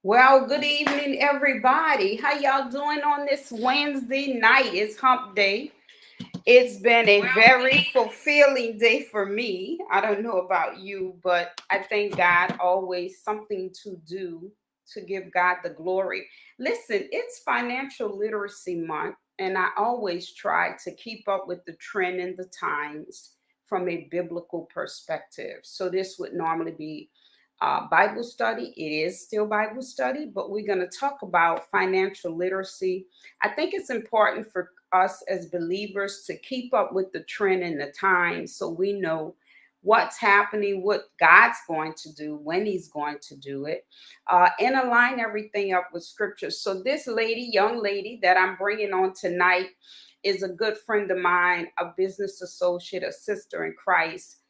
Well, good evening, everybody. How y'all doing on this Wednesday night? It's hump day. It's been a very fulfilling day for me. I don't know about you, but I thank God always something to do to give God the glory. Listen, it's financial literacy month, and I always try to keep up with the trend and the times from a biblical perspective. So this would normally be Bible study. It is still Bible study, but we're going to talk about financial literacy. I think it's important for us as believers to keep up with the trend and the times so we know what's happening, what God's going to do, when He's going to do it, and align everything up with Scripture. So, this lady, young lady that I'm bringing on tonight, is a good friend of mine, a business associate, a sister in Christ.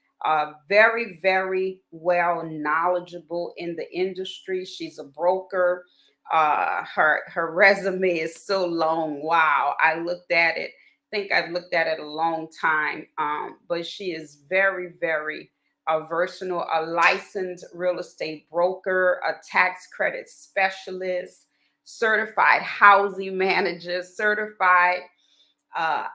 Very, very well knowledgeable in the industry. She's a broker. Her resume is so long. Wow, I looked at it. Think I've looked at it a long time. But she is very, very versatile. A licensed real estate broker, a tax credit specialist, certified housing manager, certified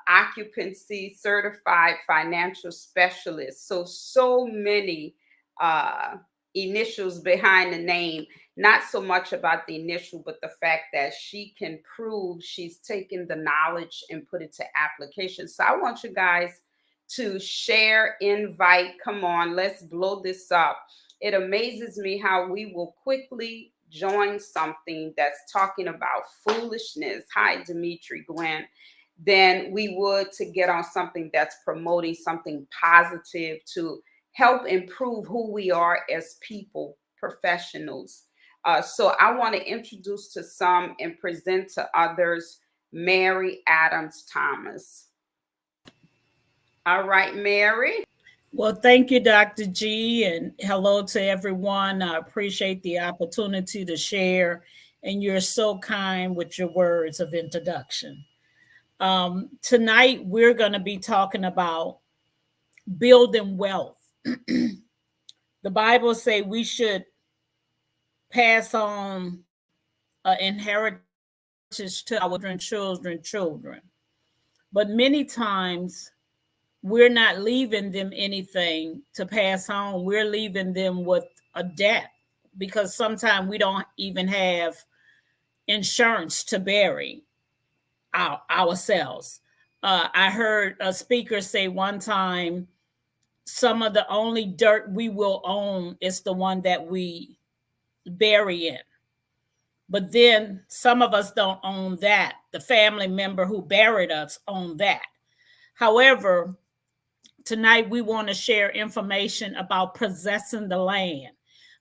occupancy certified financial specialist. So many uh, initials behind the name. Not so much about the initial, but the fact that she can prove she's taken the knowledge and put it to application. So I want you guys to share, invite. Come on, let's blow this up. It amazes me how we will quickly join something that's talking about foolishness. Hi, Dimitri, Gwen, than we would to get on something that's promoting something positive to help improve who we are as people, professionals. So I want to introduce to some and present to others Mary Adams Thomas. All right, Mary. Well, thank you, Dr. G, and hello to everyone. I appreciate the opportunity to share, and you're so kind with your words of introduction. Tonight, we're going to be talking about building wealth. The Bible say we should pass on an inheritance to our children. But many times we're not leaving them anything to pass on. We're leaving them with a debt because sometimes we don't even have insurance to bury ourselves. I heard a speaker say one time, some of the only dirt we will own is the one that we bury in. But then some of us don't own that. The family member who buried us own that. However, tonight we want to share information about possessing the land.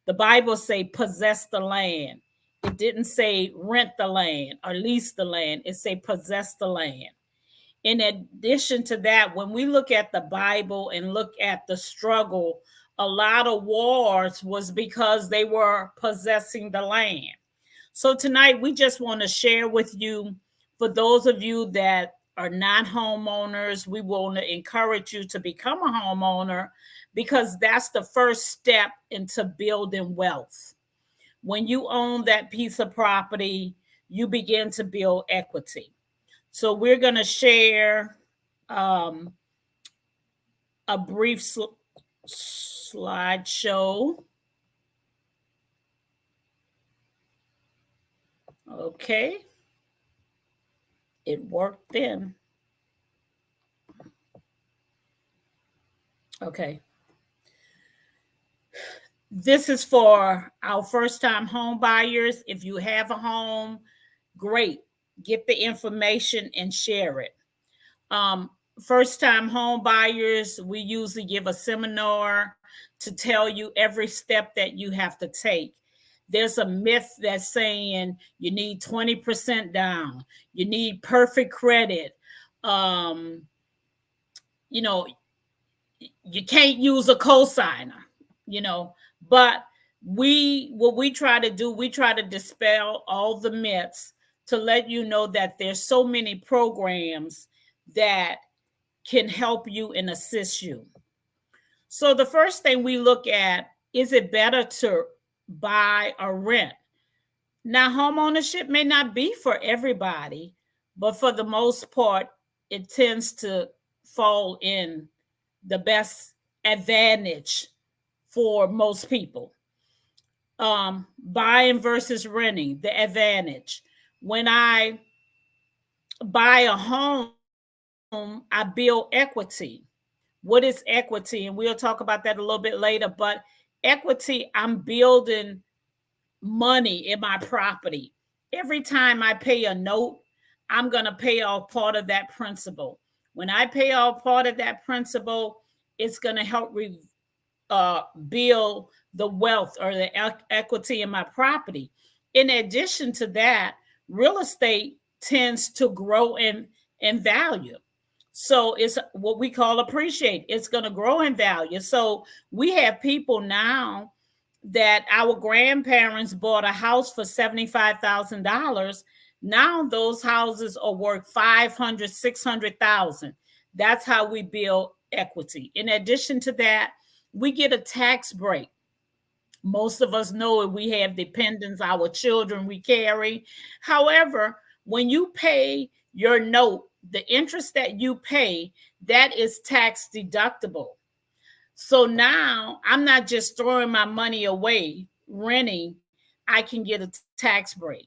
The Bible say possess the land. It didn't say rent the land or lease the land. It say possess the land. In addition to that, when we look at the Bible and look at the struggle, a lot of wars was because they were possessing the land. So tonight we just want to share with you, for those of you that are not homeowners, we want to encourage you to become a homeowner because that's the first step into building wealth. When you own that piece of property, you begin to build equity. So we're going to share a brief slideshow. Okay. It worked then. Okay. This is for our first time home buyers. If you have a home, great. Get the information and share it. First time home buyers, we usually give a seminar to tell you every step that you have to take. There's a myth that's saying you need 20% down, you need perfect credit. You know, you can't use a cosigner, but what we try to do, we try to dispel all the myths to let you know that there's so many programs that can help you and assist you. So the first thing we look at, is it better to buy or rent? Now, home ownership may not be for everybody, but for the most part, it tends to fall in the best advantage for most people. Buying versus renting, the advantage. When I buy a home, I build equity. What is equity? And we'll talk about that a little bit later. But equity, I'm building money in my property. Every time I pay a note, I'm going to pay off part of that principal. When I pay off part of that principal, it's going to help build the wealth or the equity in my property. In addition to that, real estate tends to grow in value. So it's what we call appreciate. It's going to grow in value. So we have people now that our grandparents bought a house for $75,000. Now those houses are worth 500, 600,000. That's how we build equity. In addition to that, we get a tax break. Most of us know it. We have dependents, our children we carry. However, when you pay your note, the interest that you pay, that is tax deductible. So now I'm not just throwing my money away renting, I can get a tax break.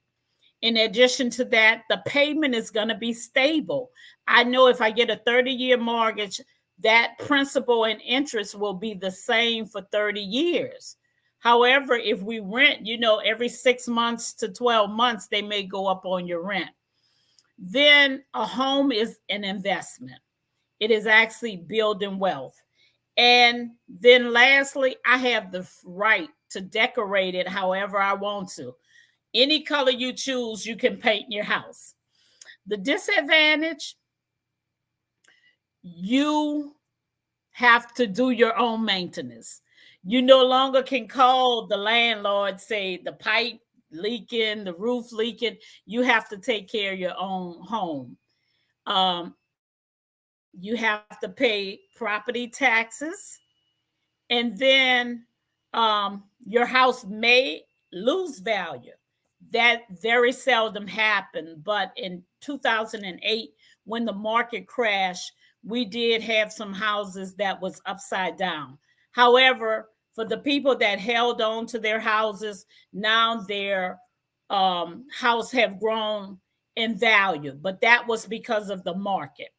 In addition to that, the payment is going to be stable. I know if I get a 30-year mortgage, that principal and interest will be the same for 30 years. However, if we rent, every 6 months to 12 months, they may go up on your rent. Then a home is an investment. It is actually building wealth. And then lastly, I have the right to decorate it however I want to. Any color you choose, you can paint your house. The disadvantage, you have to do your own maintenance. You no longer can call the landlord, say the pipe leaking, the roof leaking. You have to take care of your own home. You have to pay property taxes, and then your house may lose value. That very seldom happened, but in 2008, when the market crashed, we did have some houses that was upside down. However, for the people that held on to their houses, now their house have grown in value, but that was because of the market.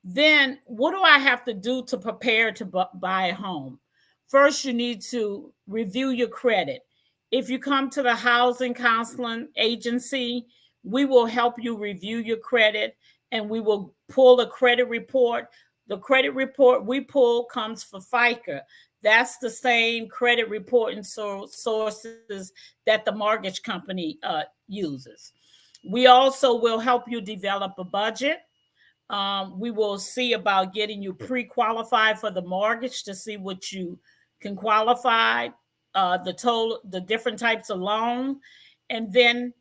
Then what do I have to do to prepare to buy a home? First, you need to review your credit. If you come to the housing counseling agency, we will help you review your credit and we will pull a credit report. The credit report we pull comes for FICA. That's the same credit reporting sources that the mortgage company uses. We also will help you develop a budget. We will see about getting you pre-qualified for the mortgage to see what you can qualify, the different types of loan, and then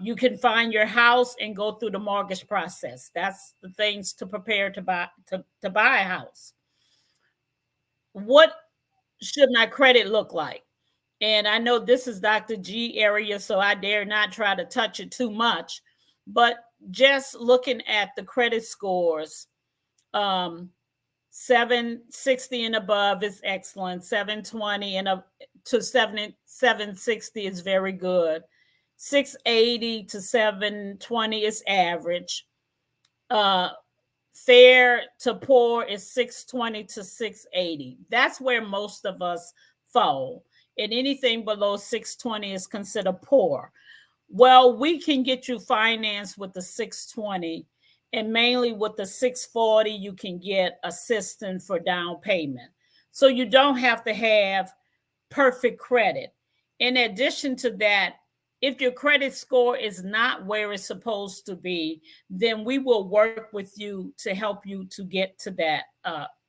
you can find your house and go through the mortgage process. That's the things to prepare to buy a house. What should my credit look like? And I know this is Dr. G area, so I dare not try to touch it too much. But just looking at the credit scores, 760 and above is excellent. 720 and up to 760 is very good. 680 to 720 is average. Fair to poor is 620 to 680. That's where most of us fall. And anything below 620 is considered poor. Well, we can get you financed with the 620, and mainly with the 640, you can get assistance for down payment. So you don't have to have perfect credit. In addition to that, if your credit score is not where it's supposed to be, then we will work with you to help you to get to that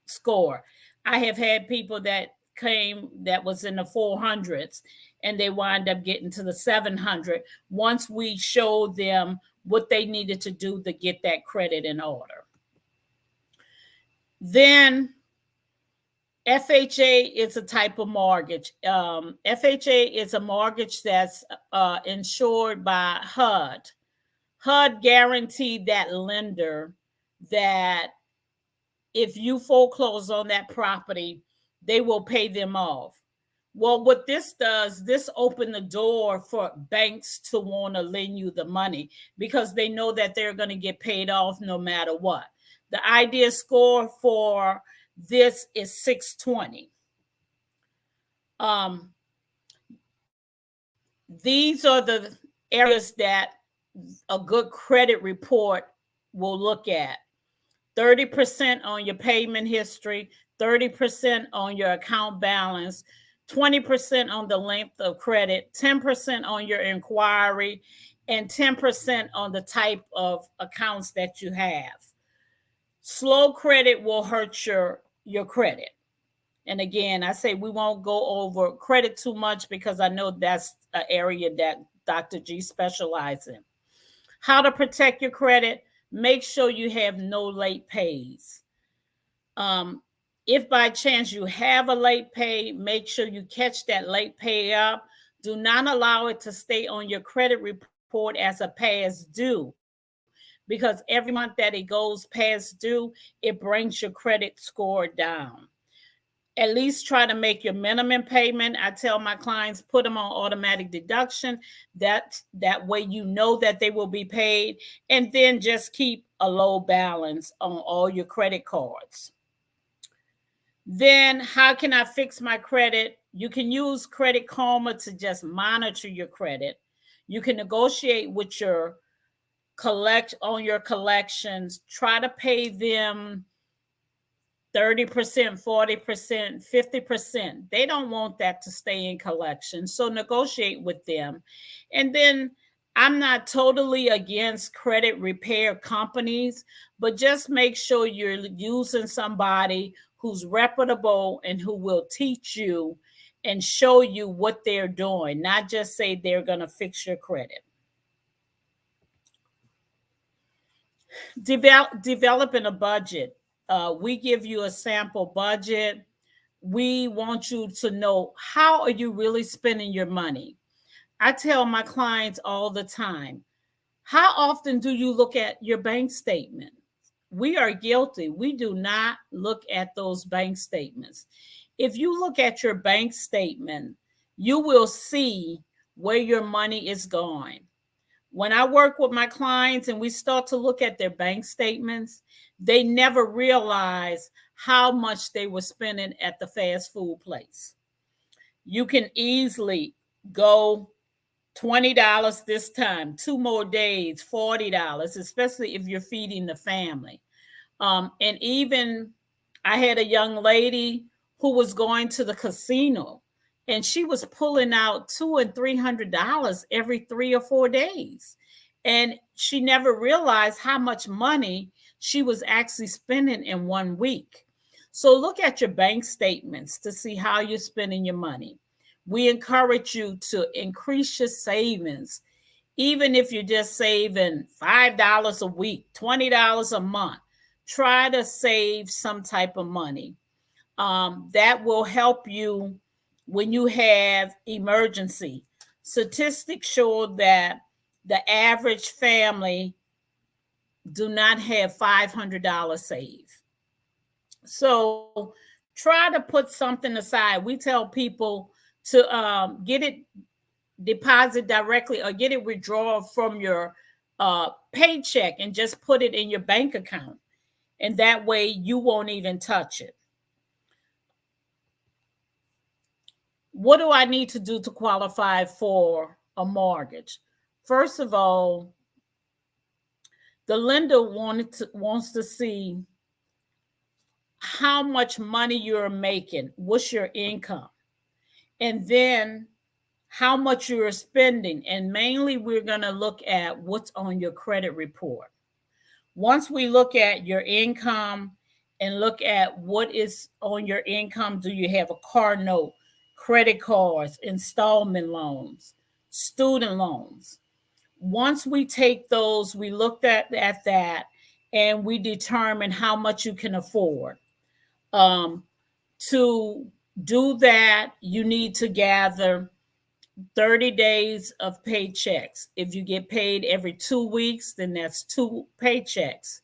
score. I have had people that came that was in the 400s and they wind up getting to the 700 once we showed them what they needed to do to get that credit in order. Then FHA is a type of mortgage. FHA is a mortgage that's insured by HUD. HUD guaranteed that lender that if you foreclose on that property, they will pay them off. Well, what this does, this open the door for banks to want to lend you the money because they know that they're going to get paid off no matter what. The idea score for this is 620. Um, these are the areas that a good credit report will look at. 30% on your payment history, 30% on your account balance, 20% on the length of credit, 10% on your inquiry, and 10% on the type of accounts that you have. Slow credit will hurt your credit. And again, I say we won't go over credit too much because I know that's an area that Dr. G specializes in. How to protect your credit: make sure you have no late pays. If by chance you have a late pay, make sure you catch that late pay up. Do not allow it to stay on your credit report as a past due, because every month that it goes past due, it brings your credit score down. At least try to make your minimum payment. I tell my clients, put them on automatic deduction. That way you know that they will be paid. And then just keep a low balance on all your credit cards. Then how can I fix my credit? You can use Credit Karma to just monitor your credit. You can negotiate with your collections. Try to pay them 30%, 40%, 50%. They don't want that to stay in collection. So negotiate with them. And then I'm not totally against credit repair companies, but just make sure you're using somebody who's reputable and who will teach you and show you what they're doing, not just say they're going to fix your credit. Developing a budget. We give you a sample budget. We want you to know, how are you really spending your money? I tell my clients all the time, how often do you look at your bank statement? We are guilty. We do not look at those bank statements. If you look at your bank statement, you will see where your money is going. When I work with my clients and we start to look at their bank statements, they never realize how much they were spending at the fast food place. You can easily go $20 this time, 2 more days, $40, especially if you're feeding the family. And even I had a young lady who was going to the casino, and she was pulling out $200 and $300 every 3 or 4 days. And she never realized how much money she was actually spending in 1 week. So look at your bank statements to see how you're spending your money. We encourage you to increase your savings, even if you're just saving $5 a week, $20 a month. Try to save some type of money. That will help you when you have emergency. Statistics show that the average family do not have $500 saved. So try to put something aside. We tell people to get it deposit directly or get it withdrawn from your paycheck and just put it in your bank account. And that way you won't even touch it. What do I need to do to qualify for a mortgage? First of all, the lender wants to see how much money you're making, what's your income, and then how much you're spending. And mainly, we're going to look at what's on your credit report. Once we look at your income and look at what is on your income, do you have a car note, credit cards, installment loans, student loans? Once we take those, we looked at that and we determine how much you can afford. To do that, you need to gather 30 days of paychecks. If you get paid every 2 weeks, then that's two paychecks.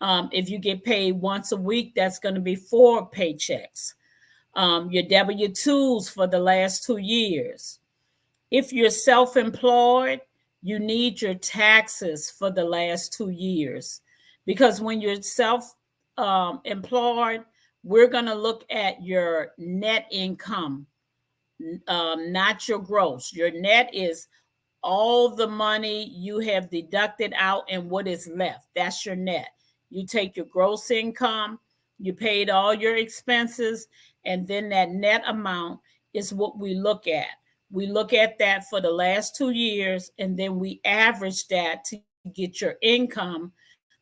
If you get paid once a week, that's going to be four paychecks. Your W 2s for the last 2 years. If you're self employed, you need your taxes for the last 2 years. Because when you're self employed, we're going to look at your net income, not your gross. Your net is all the money you have deducted out and what is left. That's your net. You take your gross income, you paid all your expenses, and then that net amount is what we look at. We look at that for the last 2 years, and then we average that to get your income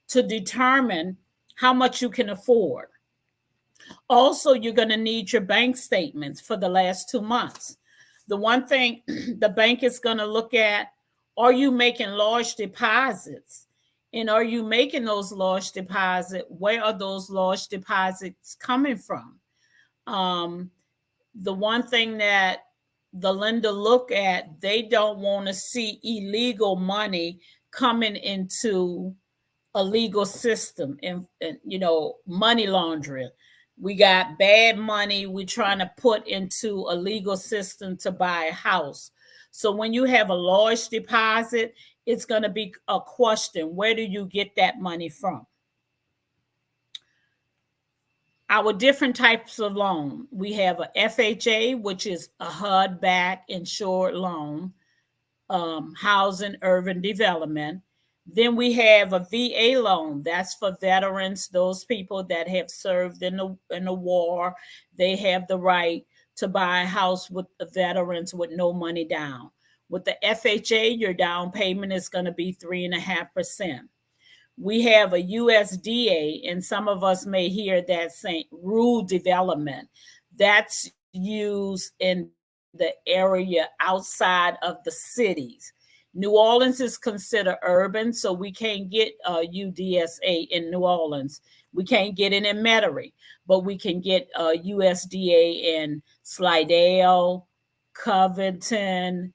to determine how much you can afford. Also, you're going to need your bank statements for the last 2 months. The one thing the bank is going to look at, are you making large deposits? And are you making those large deposits? Where are those large deposits coming from? Um, the one thing that the lender look at, they don't want to see illegal money coming into a legal system, and money laundering. We got bad money we're trying to put into a legal system to buy a house. So when you have a large deposit, it's going to be a question, where do you get that money from? Our different types of loan, we have a FHA, which is a HUD back insured loan, housing urban development. Then we have a VA loan. That's for veterans, those people that have served in the war. They have the right to buy a house with the veterans with no money down. With the FHA, your down payment is going to be 3.5%. We have a USDA, and some of us may hear that saying rural development. That's used in the area outside of the cities. New Orleans is considered urban, so we can't get UDSA in New Orleans. We can't get it in Metairie, but we can get USDA in Slidell, Covington,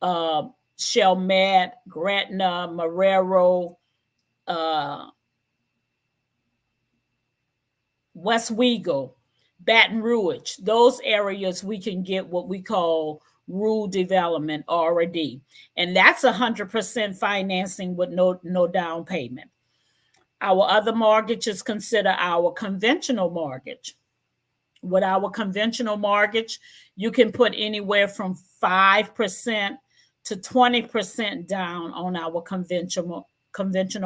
uh, Chalmette, Gretna, Marrero, uh, West Wego, Baton Rouge. Those areas we can get what we call rural development RD, and that's 100% financing with no down payment. Our other mortgages consider our conventional mortgage. With our conventional mortgage, you can put anywhere from 5% to 20% down on our conventional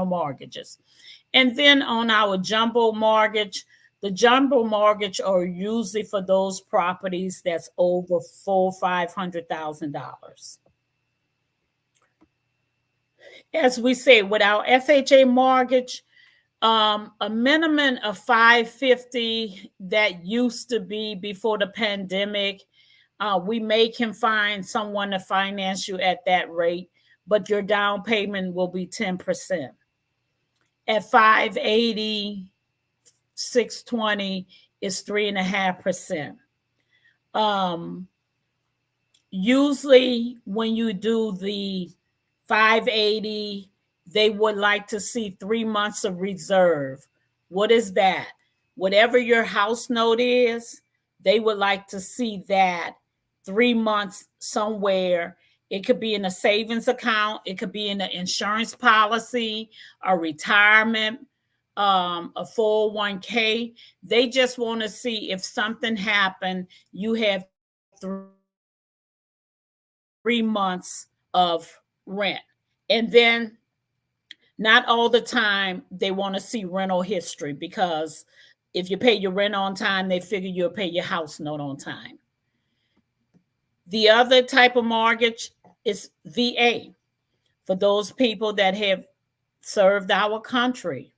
mortgages. And then on our jumbo mortgage, the jumbo mortgage are usually for those properties that's over $400,000-$500,000. As we say, with our FHA mortgage, a minimum of 550 that used to be before the pandemic. We may can find someone to finance you at that rate, but your down payment will be 10%. At 580, 620 is 3.5%. Um, Usually when you do the 580, they would like to see 3 months of reserve. What is that? Whatever your house note is, they would like to see that 3 months somewhere. It could be in a savings account, it could be in an insurance policy, a retirement, a 401k. They just want to see if something happened, you have 3 months of rent. And then not all the time they want to see rental history, because if you pay your rent on time, they figure you'll pay your house note on time. The other type of mortgage is VA, for those people that have served our country.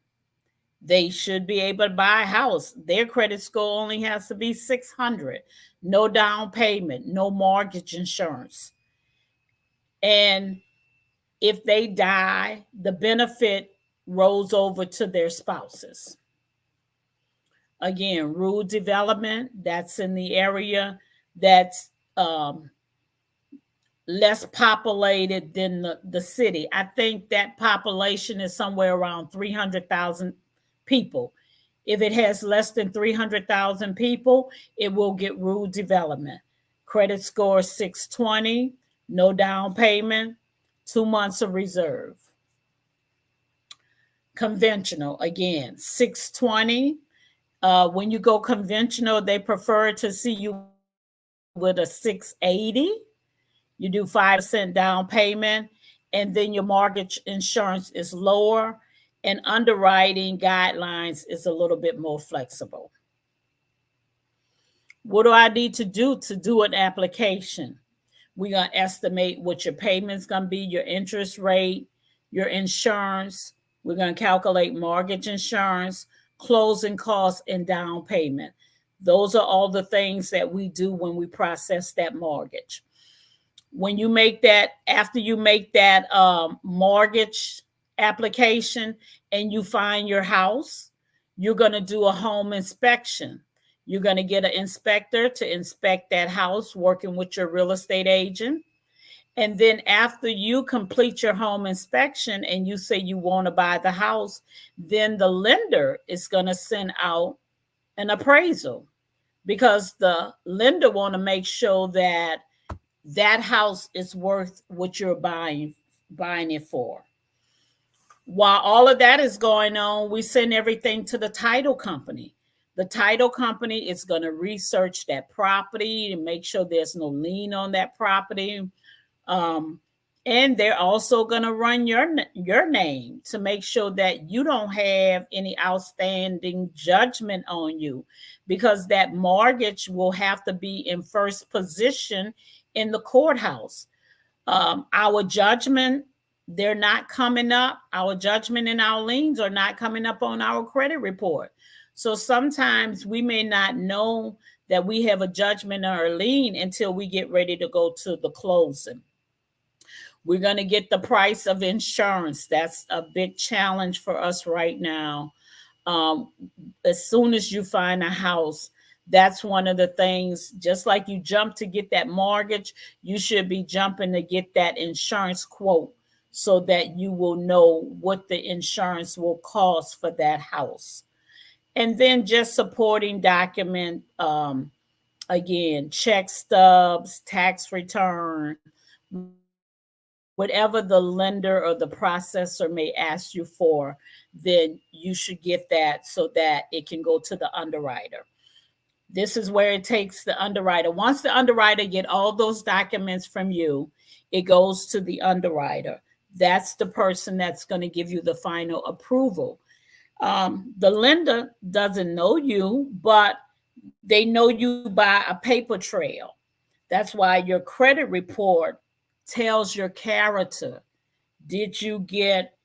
They should be able to buy a house. Their credit score only has to be 600. No down payment, no mortgage insurance. And if they die, the benefit rolls over to their spouses. Again, rural development, that's in the area that's less populated than the city. I think that population is somewhere around 300,000 people. If it has less than 300,000 people, it will get rural development. Credit score 620, no down payment, 2 months of reserve. Conventional, again, 620. When you go conventional, they prefer to see you with a 680. You do 5% down payment, and then your mortgage insurance is lower, and underwriting guidelines is a little bit more flexible. What do I need to do an application? We're going to estimate what your payment's going to be, your interest rate, your insurance. We're going to calculate mortgage insurance, closing costs, and down payment. Those are all the things that we do when we process that mortgage. When you make that, after you make that mortgage application and you find your house, you're going to do a home inspection. You're going to get an inspector to inspect that house, working with your real estate agent. And then after you complete your home inspection and you say you want to buy the house, then the lender is going to send out an appraisal, because the lender want to make sure that that house is worth what you're buying it for. While all of that is going on, we send everything to the title company. The title company is going to research that property and make sure there's no lien on that property. And they're also going to run your name to make sure that you don't have any outstanding judgment on you, because that mortgage will have to be in first position in the courthouse. Our judgment, they're not coming up. Our judgment and our liens are not coming up on our credit report. So sometimes we may not know that we have a judgment or a lien until we get ready to go to the closing. We're going to get the price of insurance. That's a big challenge for us right now. As soon as you find a house, that's one of the things, just like you jump to get that mortgage, you should be jumping to get that insurance quote so that you will know what the insurance will cost for that house. And then just supporting document, again, check stubs, tax return, whatever the lender or the processor may ask you for, then you should get that so that it can go to the underwriter. This is where it takes the underwriter. Once the underwriter get all those documents from you, it goes to the underwriter. That's the person that's going to give you the final approval. The lender doesn't know you, but they know you by a paper trail. That's why your credit report tells your character. Did you get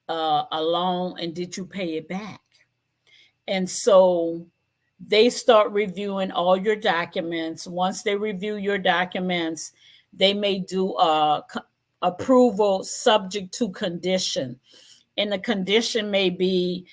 a loan and did you pay it back? And so they start reviewing all your documents. Once they review your documents, they may do a approval subject to condition. And the condition may be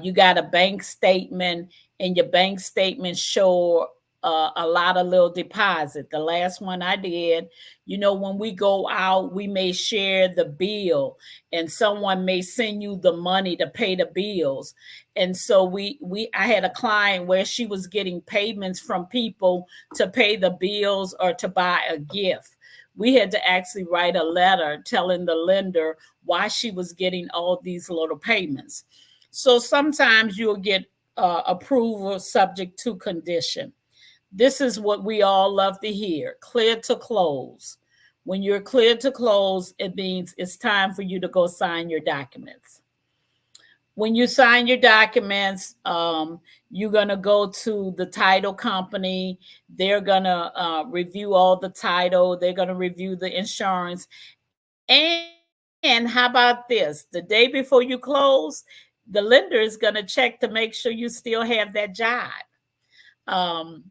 you got a bank statement, and your bank statement show a lot of little deposit. The last one I did, when we go out, we may share the bill, and someone may send you the money to pay the bills. And so I had a client where she was getting payments from people to pay the bills or to buy a gift. We had to actually write a letter telling the lender why she was getting all these little payments. So sometimes you'll get approval subject to condition. This is what we all love to hear: clear to close. When you're clear to close, it means it's time for you to go sign your documents. When you sign your documents, you're going to go to the title company. They're going to review all the title. They're going to review the insurance. And how about this? The day before you close, the lender is going to check to make sure you still have that job. Um,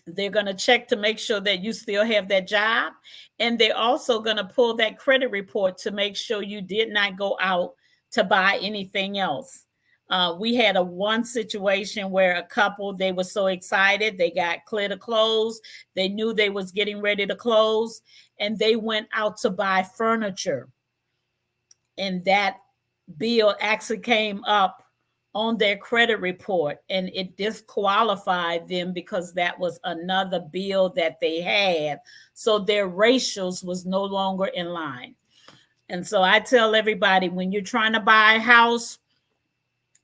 they're going to check to make sure that you still have that job. And they're also going to pull that credit report to make sure you did not go out to buy anything else. We had a one situation where a couple, they were so excited, they got clear to close. They knew they was getting ready to close, and they went out to buy furniture. And that bill actually came up on their credit report, and it disqualified them because that was another bill that they had. So their ratios was no longer in line. And so I tell everybody, when you're trying to buy a house,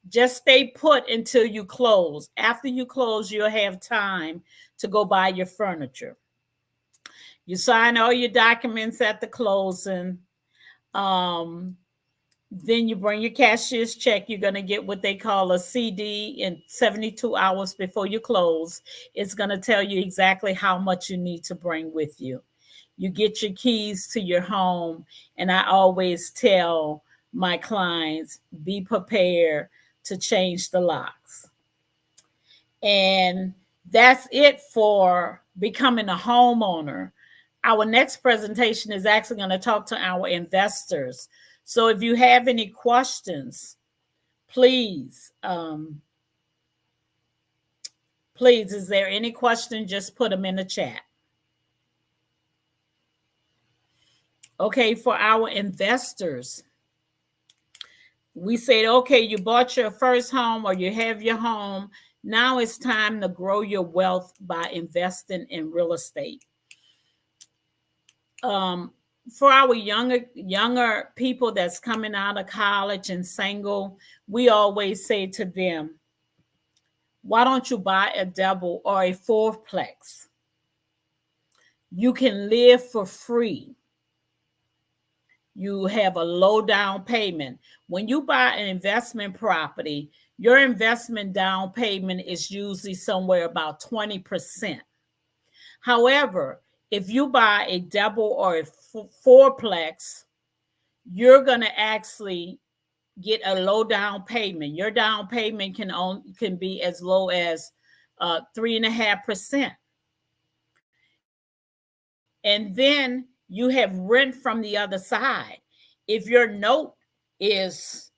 just stay put until you close. After you close, you'll have time to go buy your furniture. You sign all your documents at the closing. Then you bring your cashier's check. You're going to get what they call a CD in 72 hours before you close. It's going to tell you exactly how much you need to bring with you. You get your keys to your home. And I always tell my clients, be prepared to change the locks. And that's it for becoming a homeowner. Our next presentation is actually going to talk to our investors. So if you have any questions, please, is there any question? Just put them in the chat. Okay, for our investors, we said, okay, you bought your first home or you have your home. Now it's time to grow your wealth by investing in real estate. For our younger people that's coming out of college and single, we always say to them, why don't you buy a double or a fourplex? You can live for free. You have a low down payment. When you buy an investment property, your investment down payment is usually somewhere about 20%. However, if you buy a double or a fourplex, you're going to actually get a low down payment. Your down payment can be as low as 3.5%. And then you have rent from the other side. If your note is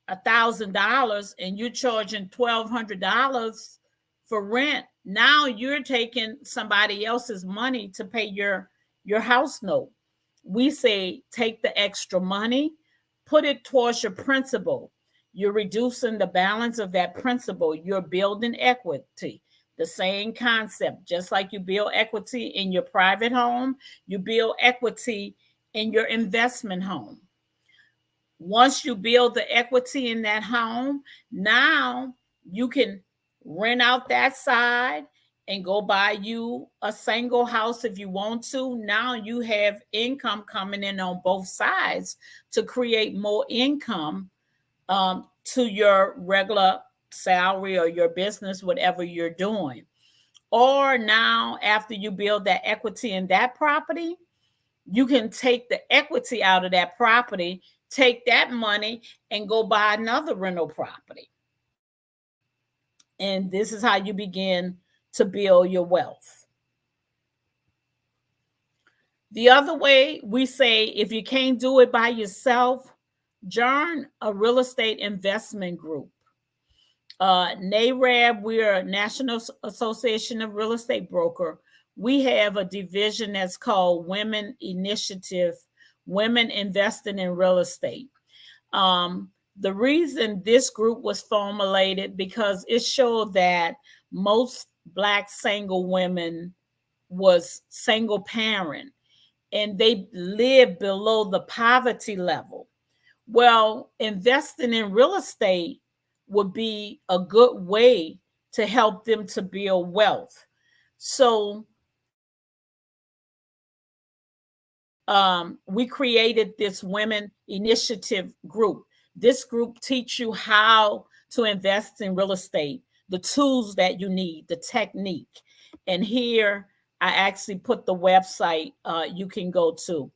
$1,000 and you're charging $1,200 for rent, now you're taking somebody else's money to pay your house note. We say take the extra money, put it towards your principal. You're reducing the balance of that principal. You're building equity. The same concept, just like you build equity in your private home, you build equity in your investment home. Once you build the equity in that home, now you can rent out that side and go buy you a single house if you want to. Now you have income coming in on both sides to create more income to your regular salary or your business, whatever you're doing. Or now, after you build that equity in that property, you can take the equity out of that property, take that money, and go buy another rental property. And this is how you begin to build your wealth. The other way, we say, if you can't do it by yourself, join a real estate investment group. NAREB, we're a National Association of Real Estate Broker. We have a division that's called Women Initiative, Women Investing in Real Estate. The reason this group was formulated because it showed that most Black single women was single parent and they lived below the poverty level. Well, investing in real estate would be a good way to help them to build wealth. So we created this women initiative group. This group teach you how to invest in real estate, the tools that you need, the technique. And here I actually put the website you can go to.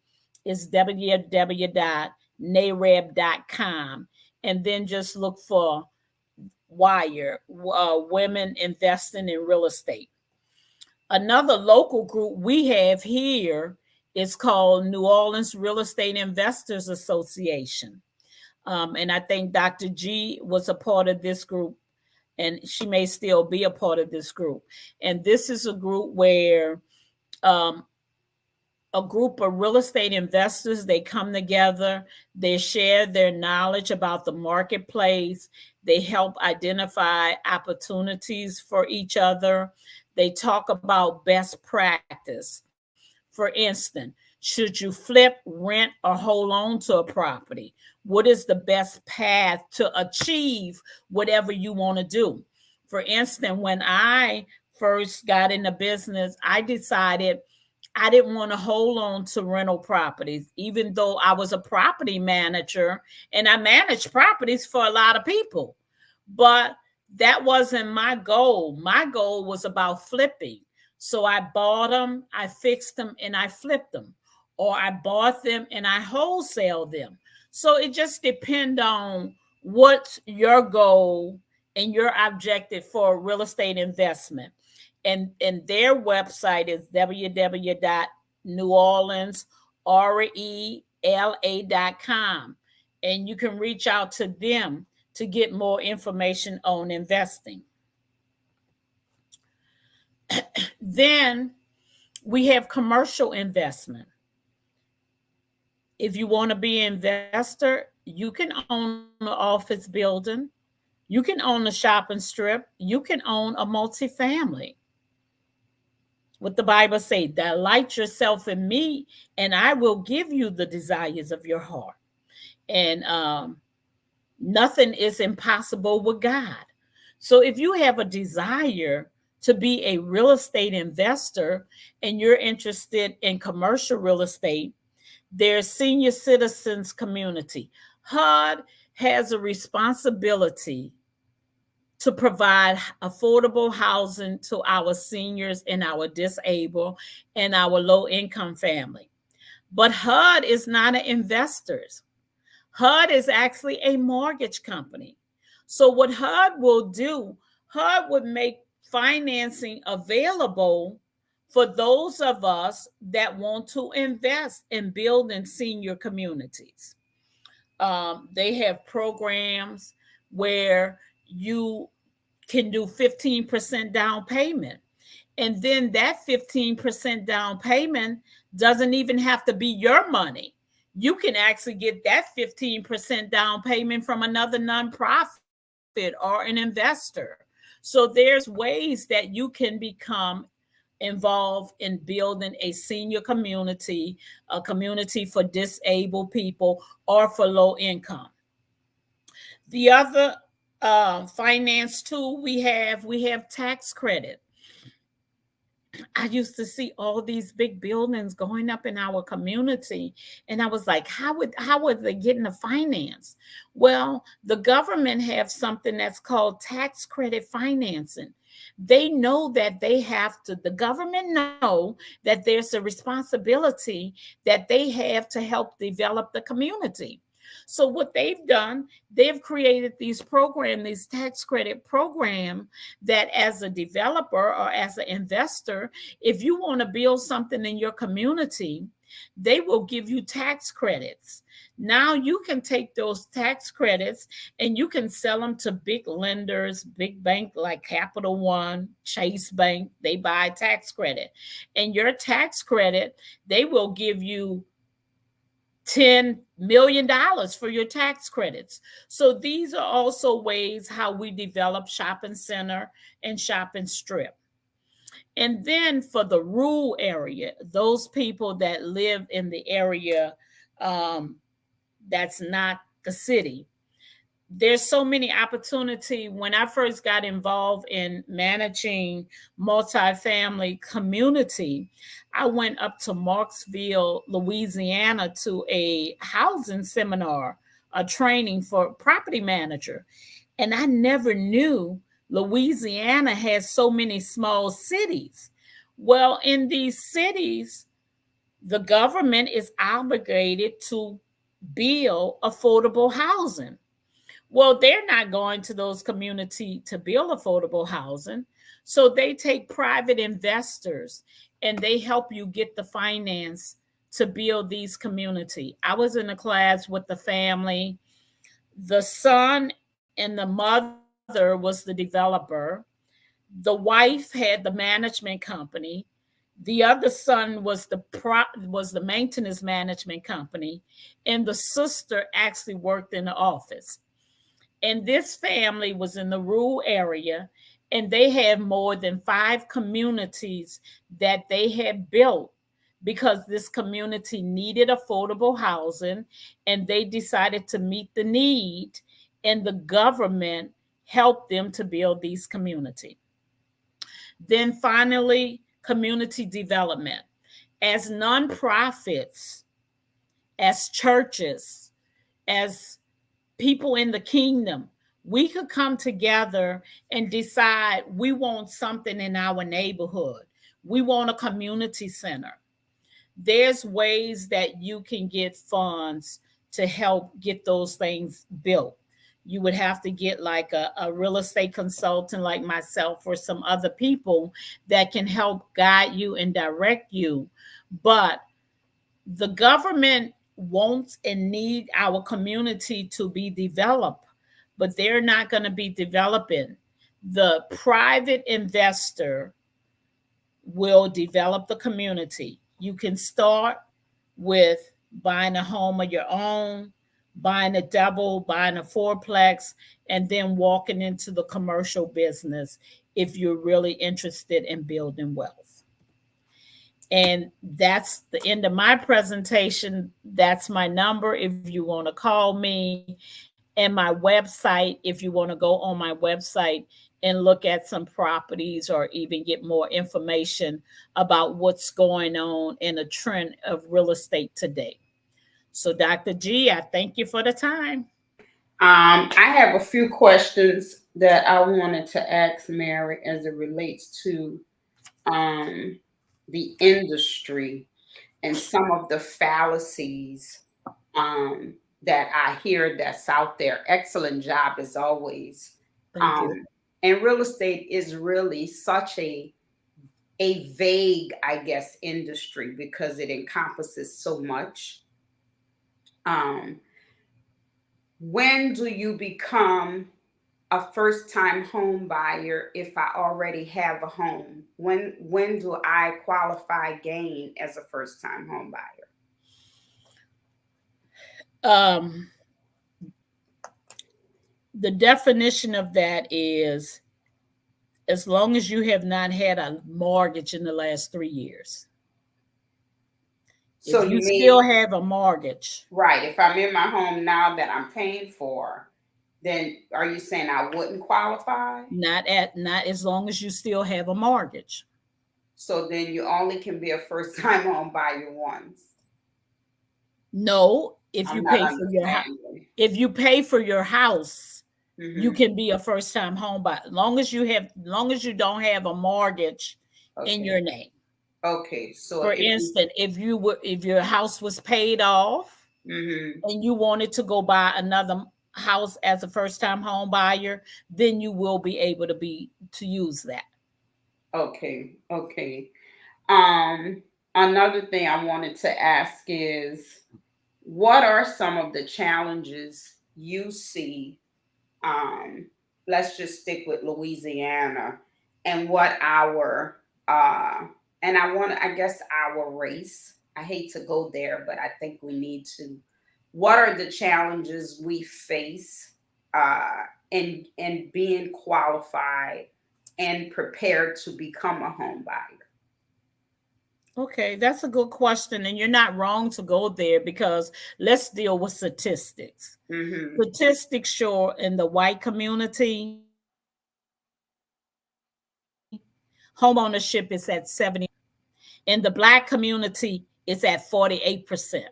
It's www.nareb.com. And then just look for WIRE, Women Investing in Real Estate. Another local group we have here is called New Orleans Real Estate Investors Association. And I think Dr. G was a part of this group, and she may still be a part of this group. And this is a group where um, a group of real estate investors, they come together, they share their knowledge about the marketplace, they help identify opportunities for each other, they talk about best practice. For instance, should you flip, rent, or hold on to a property? What is the best path to achieve whatever you want to do? For instance, when I first got into business, I decided I didn't want to hold on to rental properties, even though I was a property manager and I managed properties for a lot of people. But that wasn't my goal. My goal was about flipping. So I bought them, I fixed them, and I flipped them. Or I bought them and I wholesale them. So it just depends on what's your goal and your objective for a real estate investment. And their website is www.neworleansrela.com. And you can reach out to them to get more information on investing. Then we have commercial investment. If you want to be an investor, you can own an office building, you can own a shopping strip, you can own a multifamily. What the Bible say, delight yourself in me, and I will give you the desires of your heart. And nothing is impossible with God. So if you have a desire to be a real estate investor and you're interested in commercial real estate, there's senior citizens community. HUD has a responsibility to provide affordable housing to our seniors and our disabled and our low income family. But HUD is not an investor. HUD is actually a mortgage company. So what HUD will do, HUD would make financing available for those of us that want to invest in building senior communities. They have programs where you can do 15% down payment. And then that 15% down payment doesn't even have to be your money. You can actually get that 15% down payment from another nonprofit or an investor. So there's ways that you can become involved in building a senior community, a community for disabled people or for low income. The other finance tool we have tax credit. I used to see all these big buildings going up in our community, and I was like, how would they get into finance? Well, the government have something that's called tax credit financing. They know that they have to, the government know that there's a responsibility that they have to help develop the community. So what they've done, they've created these tax credit program that as a developer or as an investor, if you want to build something in your community, they will give you tax credits. Now you can take those tax credits and you can sell them to big lenders, big bank like Capital One, Chase Bank. They buy tax credit. And your tax credit, they will give you $10 million for your tax credits. So these are also ways how we develop shopping center and shopping strip. And then for the rural area, those people that live in the area that's not the city, there's so many opportunity. When I first got involved in managing multifamily community, I went up to Marksville, Louisiana to a housing seminar, a training for property manager. And I never knew Louisiana has so many small cities. Well, in these cities, the government is obligated to build affordable housing. Well, they're not going to those communities to build affordable housing. So they take private investors and they help you get the finance to build these community. I was in a class with the family. The son and the mother was the developer. The wife had the management company. The other son was was the maintenance management company, and the sister actually worked in the office. And this family was in the rural area, and they had more than 5 communities that they had built because this community needed affordable housing, and they decided to meet the need, and the government helped them to build these communities. Then finally, community development. As nonprofits, as churches, as people in the kingdom, we could come together and decide we want something in our neighborhood. We want a community center. There's ways that you can get funds to help get those things built. You would have to get like a real estate consultant like myself or some other people that can help guide you and direct you. But the government wants and need our community to be developed, but they're not going to be developing. The private investor will develop the community. You can start with buying a home of your own, buying a double, buying a fourplex, and then walking into the commercial business if you're really interested in building wealth. And that's the end of my presentation. That's my number if you want to call me, and my website if you want to go on my website and look at some properties or even get more information about what's going on in a trend of real estate today. So, Dr. G, I thank you for the time. I have a few questions that I wanted to ask Mary as it relates to um, the industry and some of the fallacies um, that I hear that's out there. Excellent job as always. Thank you. Um, and real estate is really such a vague, I guess, industry because it encompasses so much. Um, when do you become a first time home buyer if I already have a home? When do I qualify gain as a first time home buyer? Um, the definition of that is as long as you have not had a mortgage in the last 3 years. So If you you mean, still have a mortgage, right, if I'm in my home now that I'm paying for, then are you saying I wouldn't qualify? not as long as you still have a mortgage. So then you only can be a first time home buyer once. No, if I'm you not pay for your understanding. if you pay for your house, you Hmm. can be a first time home buyer. Long as you don't have a mortgage in Okay. your name. Okay. So For if you, instance, if your house was paid off hmm, and you wanted to go buy another house as a first time home buyer, then you will be able to use that. okay. Okay. Um, Another thing I wanted to ask is what are some of the challenges you see? Um, let's just stick with Louisiana and what our and I want I guess our race. I hate to go there, but I think we need to. What are the challenges we face in being qualified and prepared to become a home buyer? Okay, that's a good question. And you're not wrong to go there because let's deal with statistics. Mm-hmm. Statistics show in the white community, homeownership is at 70%. In the black community, it's at 48%.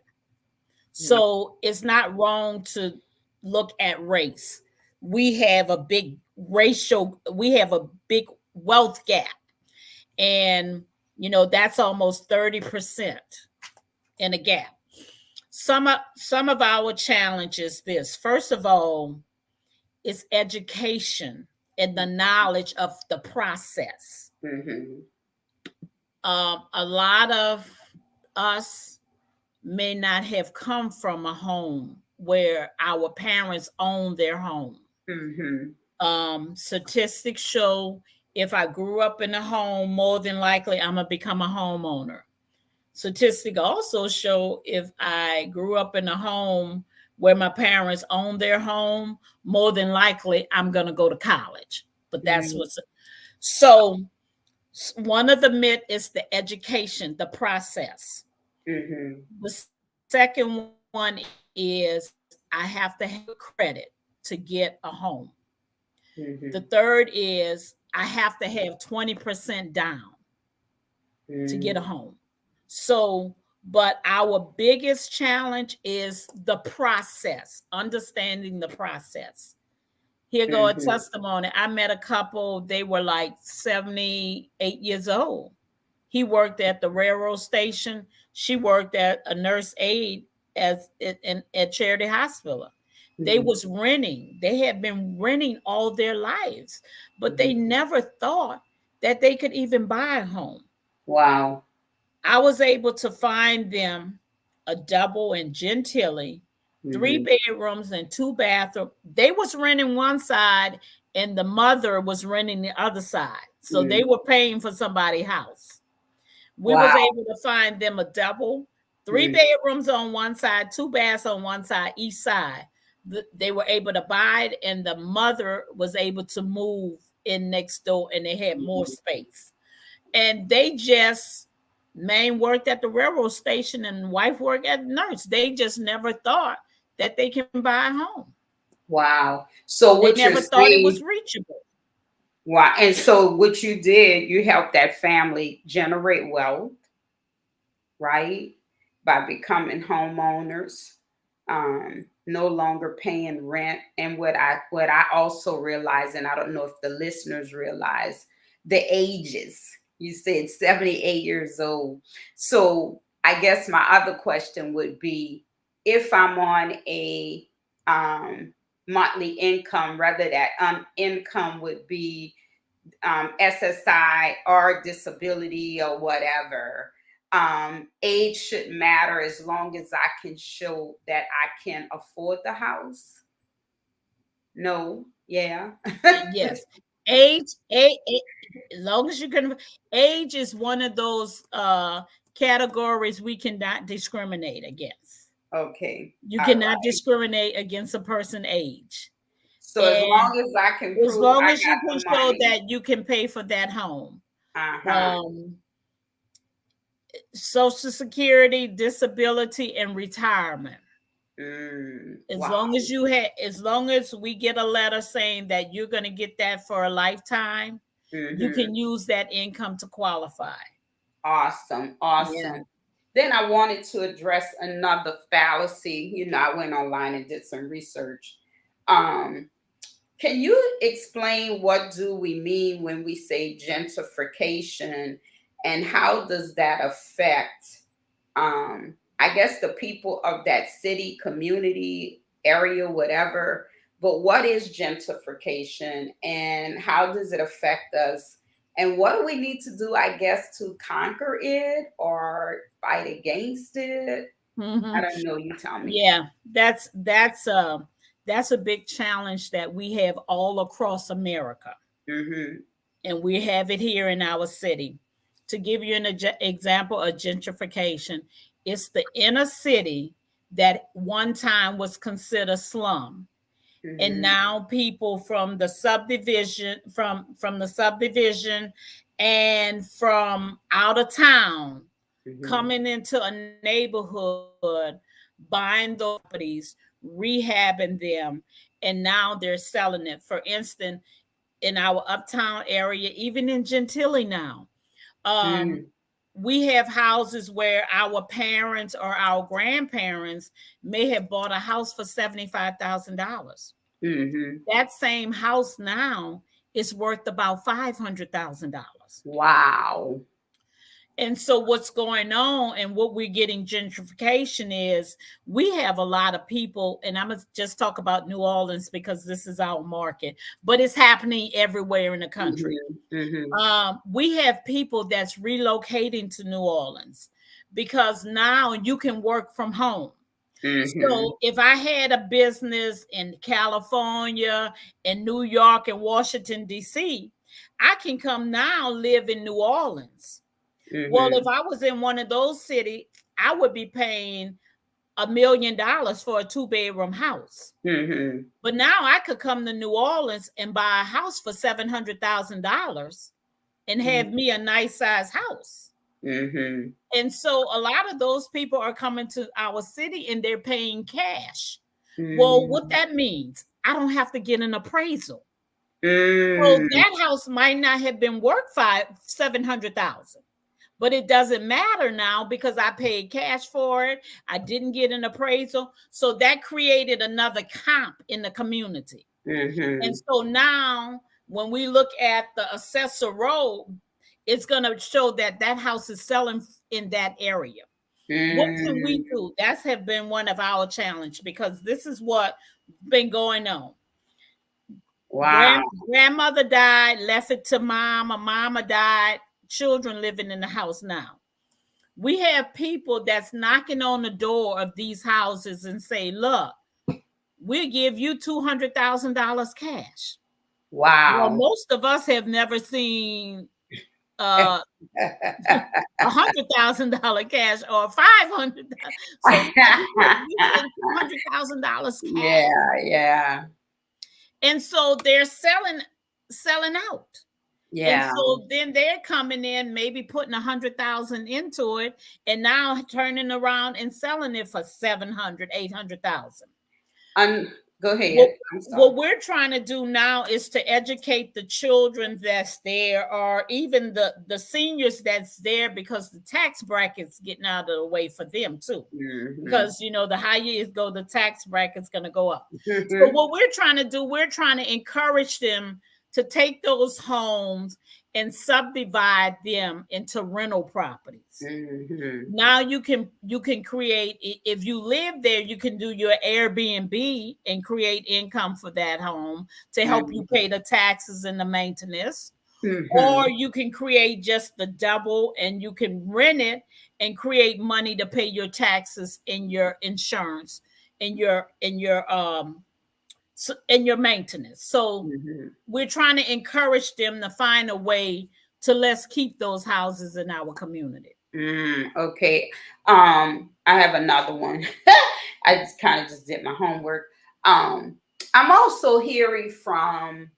So it's not wrong to look at race. We have a big we have a big wealth gap. And, that's almost 30% in a gap. Some of our challenges this. First of all, is education and the knowledge of the process. Mm-hmm. A lot of us may not have come from a home where our parents own their home. Mm-hmm. Statistics show if I grew up in a home, more than likely I'm gonna become a homeowner. Statistics also show if I grew up in a home where my parents own their home, more than likely I'm gonna go to college. But that's Mm-hmm. what's so one of the myth is the education, the process. Mm-hmm. The second one is I have to have good credit to get a home. The Mm-hmm. third is I have to have 20% down to get a Mm-hmm. home. So, but our biggest challenge is the process, understanding the process. Here go a Mm-hmm. testimony. I met a couple, they were like 78 years old. He worked at the railroad station. She worked at a nurse aide as at Charity Hospital. They Mm-hmm. was renting. They had been renting all their lives, but they Mm-hmm. never thought that they could even buy a home. Wow. I was able to find them a double in Gentilly, three Mm-hmm. bedrooms and two bathrooms. They was renting one side and the mother was renting the other side. So they Mm-hmm. were paying for somebody's house. We was Wow. able to find them a double, three Mm-hmm. bedrooms on one side, two baths on one side, each side. They were able to buy it, and the mother was able to move in next door, and they had more space. And they just man worked at the railroad station, and wife worked at the nurse. They just never thought that they can buy a home. Wow. So They what you're never thought it was saying, reachable. wow. And so what you did, you helped that family generate wealth, right? By becoming homeowners, no longer paying rent. And what I also realize, and I don't know if the listeners realize, the ages. You said 78 years old. So I guess my other question would be, if I'm on a monthly income, rather that income would be SSI or disability or whatever. Age shouldn't matter as long as I can show that I can afford the house. No, yeah. Yes, age, as long as you can. Age is one of those categories we cannot discriminate against. Okay, You all cannot right. discriminate against a person age. So as And long as I can as prove long I as you got can the show money, that you can pay for that home. uh-huh. um Social Security, disability, and retirement. Wow. As long as we get a letter saying that you're going to get that for a lifetime, you Mm-hmm. can use that income to qualify. Awesome, Yeah. awesome. Then I wanted to address another fallacy. I went online and did some research. Um, Can you explain what do we mean when we say gentrification, and how does that affect, I guess, the people of that city, community, area, whatever? But what is gentrification and how does it affect us? And what do we need to do, I guess, to conquer it or fight against it? I Mhm. don't know. You tell me. Yeah, that's a big challenge that we have all across America, Mm-hmm. and we have it here in our city. To give you an example of gentrification, it's the inner city that one time was considered slum, and Mm-hmm. now people from the subdivision and from out of town Mm-hmm. coming into a neighborhood, buying those properties, rehabbing them, and now they're selling it. For instance, in our uptown area, even in Gentilly now, um, we have houses where our parents or our grandparents may have bought a house for $75,000. Mm-hmm. That same house now is worth about $500,000. Wow. And so what's going on and what we're getting gentrification is we have a lot of people, and I'm gonna just talk about New Orleans because this is our market, but it's happening everywhere in the country. Mhm, mhm, We have people that's relocating to New Orleans because now you can work from home. Mm-hmm. So if I had a business in California, in New York, and Washington, D.C., I can come now live in New Orleans. Well, if Mm-hmm. I was in one of those cities, I would be paying $1 million for a 2-bedroom house. Mm-hmm. But now I could come to New Orleans and buy a house for $700,000 and have me a nice size house. Mm-hmm. And so a lot of those people are coming to our city and they're paying cash. Well, what Mm-hmm. that means, I don't have to get an appraisal. So Mm-hmm. that house might not have been worth 700,000. But it doesn't matter now because I paid cash for it. I didn't get an appraisal. So that created another comp in the community. And Mm-hmm. so now when we look at the assessor roll, it's going to show that that house is selling in that area. What can we Mm-hmm. do? That's have been one of our challenge because this is what been going on. Wow. Grandmother died, left it to mama. Mama died. Children living in the house now. We have people that's knocking on the door of these houses and say, look, we'll give you $200,000 cash. Well, Wow. most of us have never seen uh $100,000 cash or 500. So now we saying $200,000 cash. Yeah, yeah, And so they're selling out. And yeah. so then they're coming in, maybe putting 100,000 into it, and now turning around and selling it for 700, 800,000. Go ahead. What, I'm what sorry. we're trying to do now is to educate the children that's there, or even the seniors that's there, because the tax bracket's getting out of the way for them too. Mm-hmm. Because the higher you go, the tax bracket's going to go up. So what we're trying to do, we're trying to encourage them to take those homes and subdivide them into rental properties. Mm-hmm. Now you can create, if you live there, you can do your Airbnb and create income for that home to help you pay the taxes and the maintenance. Mm-hmm. Or you can create just the double and you can rent it and create money to pay your taxes and your insurance and your maintenance. So Mm-hmm. we're trying to encourage them to find a way to let's keep those houses in our community. Okay. I have another one. I just kind of just did my homework. I'm also hearing from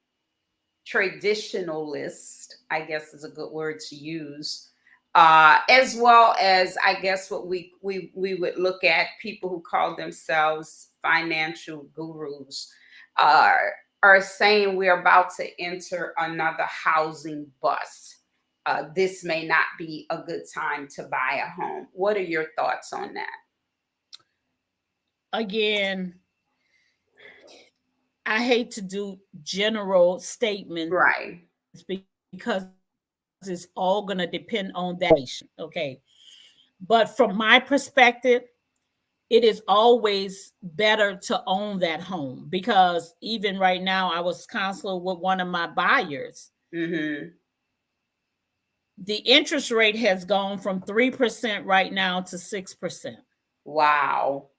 traditionalist, I guess is a good word to use, as well as I guess what we would look at people who call themselves financial gurus are saying we're about to enter another housing bust. This may not be a good time to buy a home. What are your thoughts on that? Again, I hate to do general statements Right. because it's all going to depend on that situation. Okay. But from my perspective, it is always better to own that home, because even right now, I was counseling with one of my buyers. Mm-hmm. The interest rate has gone from 3% right now to 6%. Wow.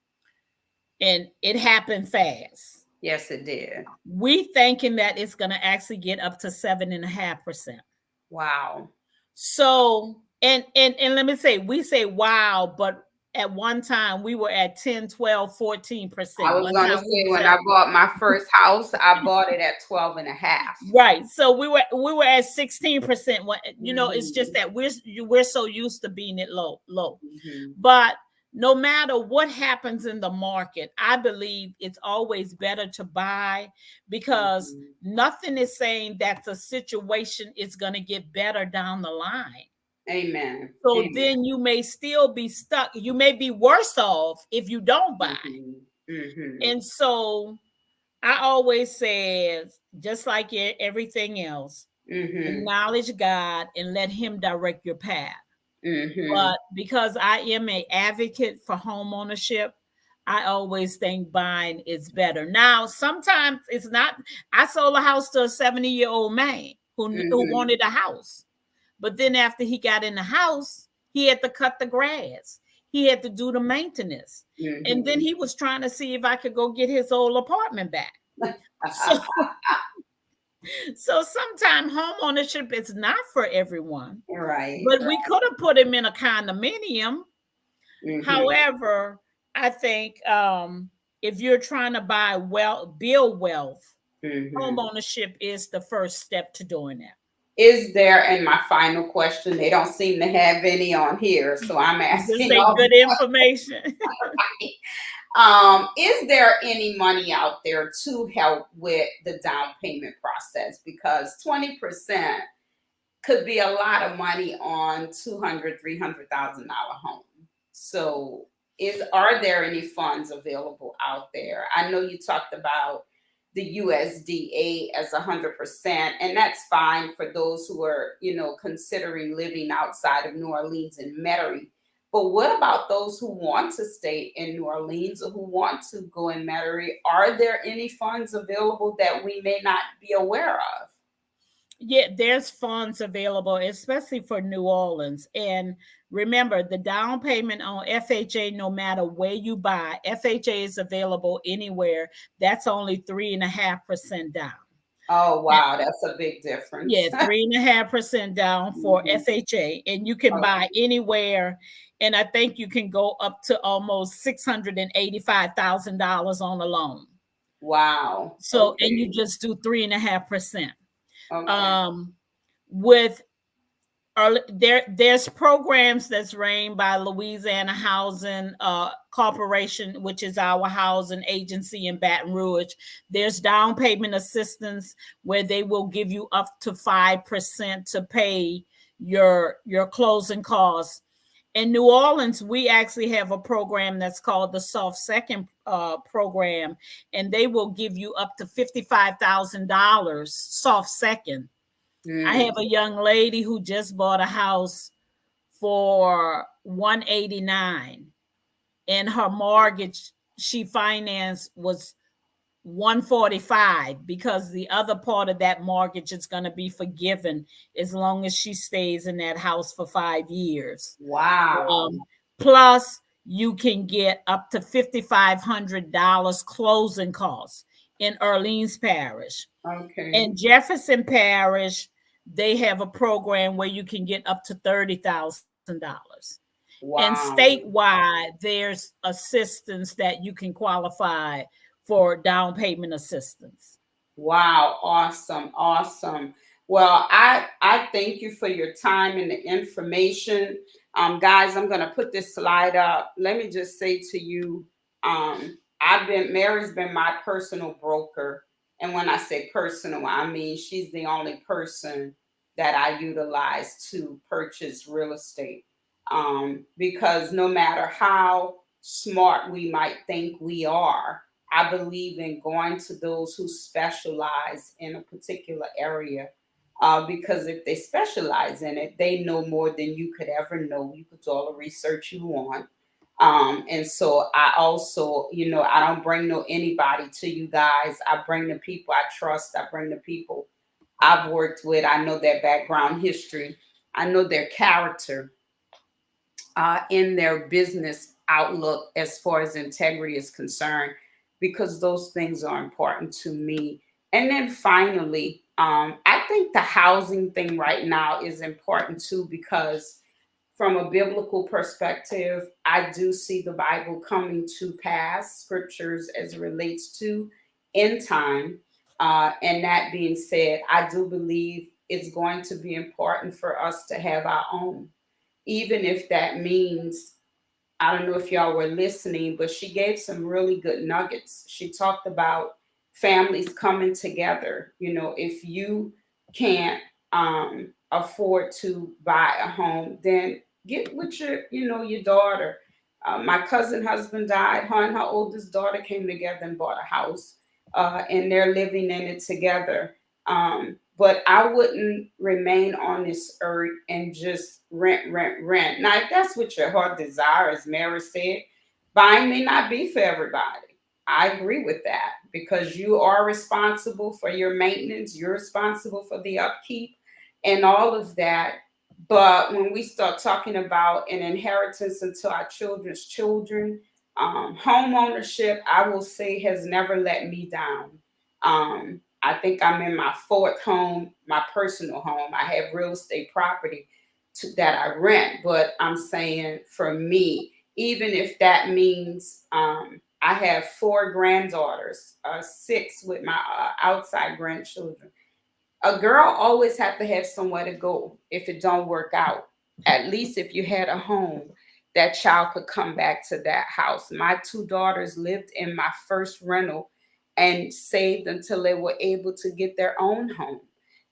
And it happened fast. Yes, it did. We thinking that it's going to actually get up to 7.5%. Wow. So, and let me say, we say wow, but at one time we were at 10, 12, 14%. I was One going to time we say was when at, I bought my first house, I bought it at 12 and a half. right. So we were at 16%. It's just Mm-hmm. that we're so used to being it low. Mm-hmm. But no matter what happens in the market, I believe it's always better to buy, because Mm-hmm. nothing is saying that the situation is going to get better down the line. Amen. So Amen. then you may still be stuck. You may be worse off if you don't buy. Mm-hmm. Mm-hmm. And so I always say, just like everything else, Mm-hmm. acknowledge God and let Him direct your path. Mm-hmm. But because I am an advocate for home ownership, I always think buying is better. Now, sometimes it's not. I sold a house to a 70-year-old man who Mm-hmm. wanted a house. But then after he got in the house, he had to cut the grass. he had to do the maintenance. And then Mhm. he was trying to see if I could go get his old apartment back. So so sometimes home ownership is not for everyone, Right. but we could have put him in a condominium. Mhm. However, I think if you're trying to build wealth, home Mhm. ownership is the first step to doing that. Is there, and my final question, they don't seem to have any on here, so I'm Just asking say all good information. is there any money out there to help with the down payment process? Because 20% could be a lot of money on 200, $300,000 home. So are there any funds available out there? I know you talked about the USDA as 100%, and that's fine for those who are, considering living outside of New Orleans and Metairie. But what about those who want to stay in New Orleans or who want to go in Metairie? Are there any funds available that we may not be aware of? Yeah, there's funds available, especially for New Orleans. And remember, the down payment on FHA, no matter where you buy, FHA is available anywhere. That's only 3.5% down. Oh, wow, that's a big difference. Yeah, 3.5% down for Mhm. FHA, and you can Okay. buy anywhere. And I think you can go up to almost $685,000 on a loan. Wow. So, and you Okay. just do 3.5%. Okay. Um, with there's programs that's ran by Louisiana Housing Corporation, which is our housing agency in Baton Rouge. There's down payment assistance where they will give you up to 5% to pay your closing costs. In New Orleans, we actually have a program that's called the Soft Second program, and they will give you up to $55,000 soft second. I have Mm. a young lady who just bought a house for 189, and her mortgage she financed was 145 because the other part of that mortgage is going to be forgiven as long as she stays in that house for 5 years. Wow. Um, Plus, you can get up to $5,500 closing costs in Orleans Parish. Okay. In Jefferson Parish, they have a program where you can get up to $30,000. And Wow. statewide, there's assistance that you can qualify for down payment assistance. Wow, awesome, awesome. Well, I thank you for your time and the information. Guys, I'm gonna put this slide up. Let me just say to you, Mary's been my personal broker. And when I say personal, I mean she's the only person that I utilize to purchase real estate. Because no matter how smart we might think we are, I believe in going to those who specialize in a particular area. Because if they specialize in it, they know more than you could ever know. You could do all the research you want. And so I also, I don't bring no anybody to you guys. I bring the people I trust. I bring the people I've worked with. I know their background history. I know their character, in their business outlook as far as integrity is concerned, because those things are important to me. And then finally, I think the housing thing right now is important too, because from a biblical perspective, I do see the Bible coming to pass, scriptures as it relates to end time. And that being said, I do believe it's going to be important for us to have our own, even if that means, I don't know if y'all were listening, but she gave some really good nuggets. She talked about families coming together. If you can't afford to buy a home, then get with your daughter. My cousin husband died. Her and her oldest daughter came together and bought a house, and they're living in it together. But I wouldn't remain on this earth and just rent, rent, rent. Now, if that's what your heart desires, Mary said, buying may not be for everybody. I agree with that, because you are responsible for your maintenance, you're responsible for the upkeep and all of that. But when we start talking about an inheritance into our children's children, home ownership, I will say, has never let me down. I think I'm in my fourth home, my personal home. I have real estate property that I rent, but I'm saying for me, even if that means I have four granddaughters, six with my outside grandchildren, a girl always have to have somewhere to go if it don't work out. At least if you had a home, that child could come back to that house. My two daughters lived in my first rental and saved until they were able to get their own home.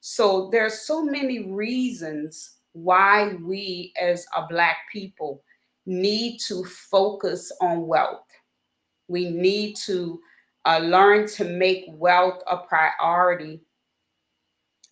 So there's so many reasons why we as a black people need to focus on wealth. We need to learn to make wealth a priority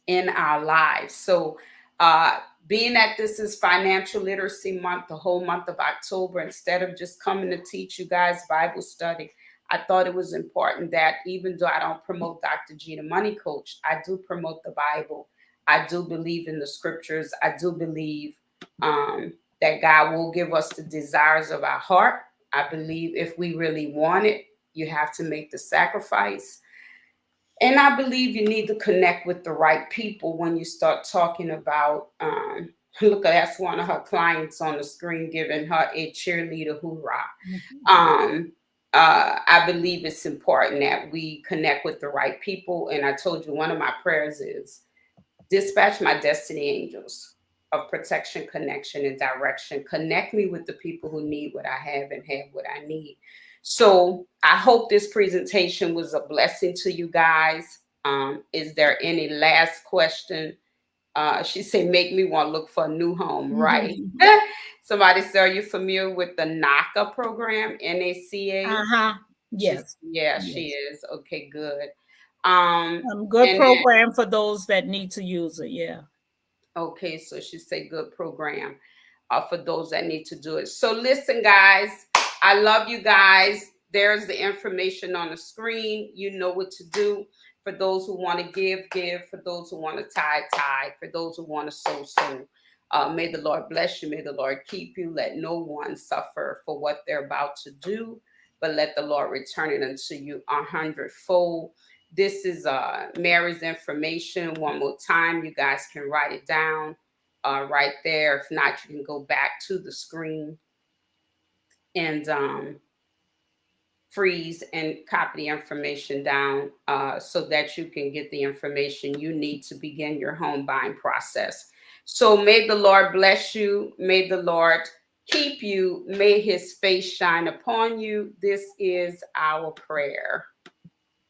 in our lives. So, uh, being that this is Financial Literacy Month, the whole month of October, instead of just coming to teach you guys Bible study, I thought it was important that even though I don't promote Dr. G, the money coach, I do promote the Bible. I do believe in the scriptures. I do believe that God will give us the desires of our heart. I believe if we really want it, you have to make the sacrifice. And I believe you need to connect with the right people when you start talking about. Look, that's one of her clients on the screen giving her a cheerleader hoorah. Mhm. Um, I believe it's important that we connect with the right people. And I told you one of my prayers is dispatch my destiny angels of protection, connection, and direction. Connect me with the people who need what I have and have what I need. So I hope this presentation was a blessing to you guys. Is there any last question? She said, make me want to look for a new home, right? Somebody said, are you familiar with the NACA program, NACA? Uh-huh. Yes. Yeah, she Yes. is. Okay, good. Um, Good and program for those that need to use it. Yeah. Okay, so she said good program for those that need to do it. So listen, guys, I love you guys. There's the information on the screen. You know what to do. For those who want to give, give. For those who want to tie, tie. For those who want to sow, sow. May the Lord bless you. May the Lord keep you. Let no one suffer for what they're about to do, but let the Lord return it unto you 100-fold. This is Mary's information. One more time, you guys can write it down right there. If not, you can go back to the screen and freeze and copy the information down so that you can get the information you need to begin your home buying process. So may the Lord bless you. May the Lord keep you. May his face shine upon you. This is our prayer.